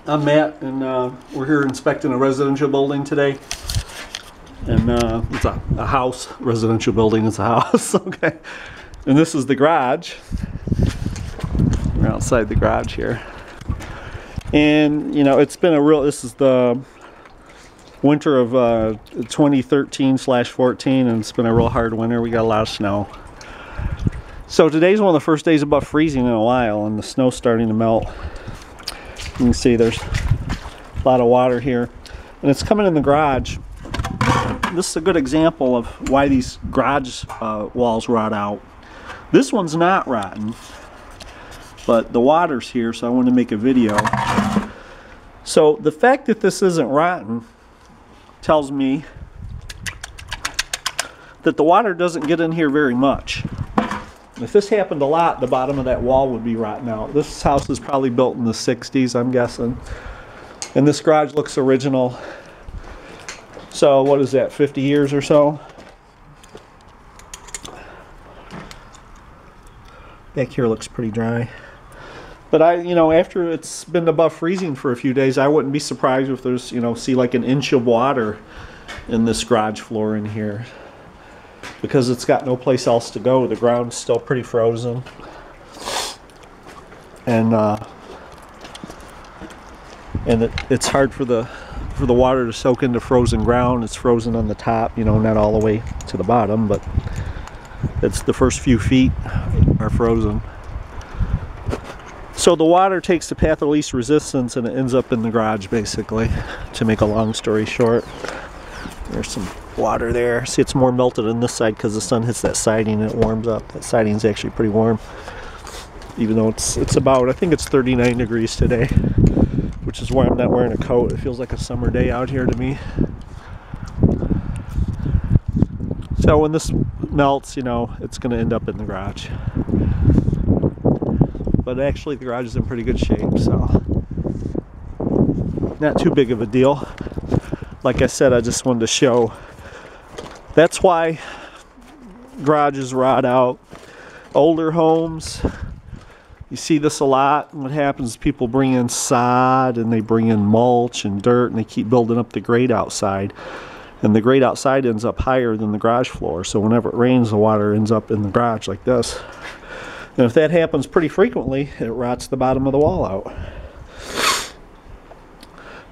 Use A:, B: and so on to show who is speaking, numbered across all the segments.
A: I'm Matt, and we're here inspecting a residential building today. And it's a house, residential building, it's a house, okay. And this is the garage. We're outside the garage here. And, you know, it's been a real, this is the winter of 2013/14, and it's been a real hard winter. We got a lot of snow. So today's one of the first days above freezing in a while, and the snow's starting to melt. You can see there's a lot of water here, and it's coming in the garage. This is a good example of why these garage walls rot out. This one's not rotten, but the water's here, so I wanted to make a video. So the fact that this isn't rotten tells me that the water doesn't get in here very much. If this happened a lot, the bottom of that wall would be rotten out. This house is probably built in the 60s, I'm guessing. And this garage looks original. So what is that, 50 years or so? Back here looks pretty dry. But you know, after it's been above freezing for a few days, I wouldn't be surprised if there's, you know, see like an inch of water in this garage floor in here. Because it's got no place else to go. The ground's still pretty frozen. And it's hard for the water to soak into frozen ground. It's frozen on the top, you know, not all the way to the bottom, but it's the first few feet are frozen. So the water takes the path of least resistance and it ends up in the garage, basically, to make a long story short. There's some water there. See, it's more melted on this side because the sun hits that siding and it warms up. That siding's actually pretty warm, even though it's about, I think it's 39 degrees today, which is why I'm not wearing a coat. It feels like a summer day out here to me. So when this melts, you know, it's going to end up in the garage. But actually the garage is in pretty good shape, so not too big of a deal. Like I said, I just wanted to show that's why garages rot out. Older homes, you see this a lot. What happens is people bring in sod and they bring in mulch and dirt and they keep building up the grate outside. And the grate outside ends up higher than the garage floor. So whenever it rains, the water ends up in the garage like this. And if that happens pretty frequently, it rots the bottom of the wall out.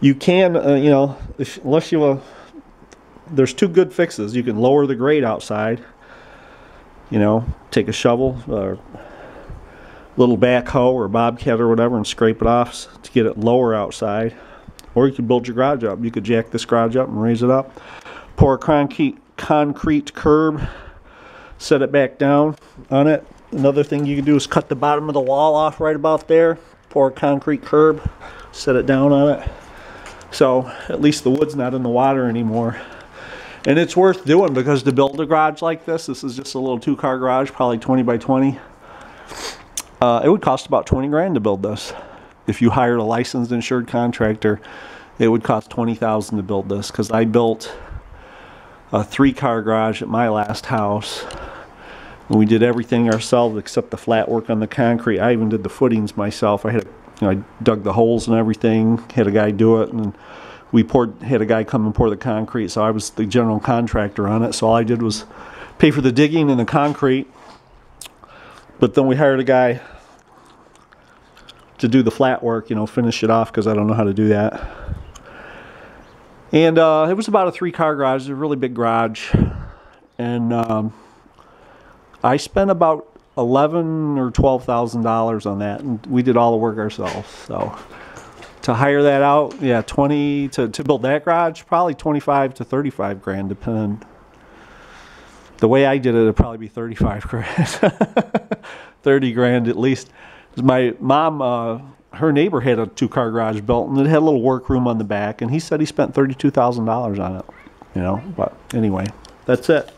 A: You can, you know, unless you, there's two good fixes. You can lower the grate outside, you know, take a shovel or little backhoe or bobcat or whatever and scrape it off to get it lower outside. Or you could build your garage up. You could jack this garage up and raise it up. Pour a concrete curb, set it back down on it. Another thing you can do is cut the bottom of the wall off right about there. Pour a concrete curb, set it down on it. So at least the wood's not in the water anymore. And it's worth doing because to build a garage like this is just a little 2-car garage, probably 20 by 20. It would cost about 20 grand to build this. If you hired a licensed insured contractor, it would cost $20,000 to build this, because I built a 3-car garage at my last house. And we did everything ourselves except the flat work on the concrete. I even did the footings myself. I dug the holes and everything, had a guy do it, and had a guy come and pour the concrete, so I was the general contractor on it. So all I did was pay for the digging and the concrete, but then we hired a guy to do the flat work, you know, finish it off, because I don't know how to do that. And it was about a 3-car garage, a really big garage, and I spent about $11,000 or $12,000 on that, and we did all the work ourselves. So to hire that out, yeah, to build that garage, probably 25 to 35 grand, depending. The way I did it, it'd probably be 35 grand, 30 grand at least. My mom, her neighbor had a 2-car garage built, and it had a little workroom on the back, and he said he spent $32,000 on it. You know, but anyway, that's it.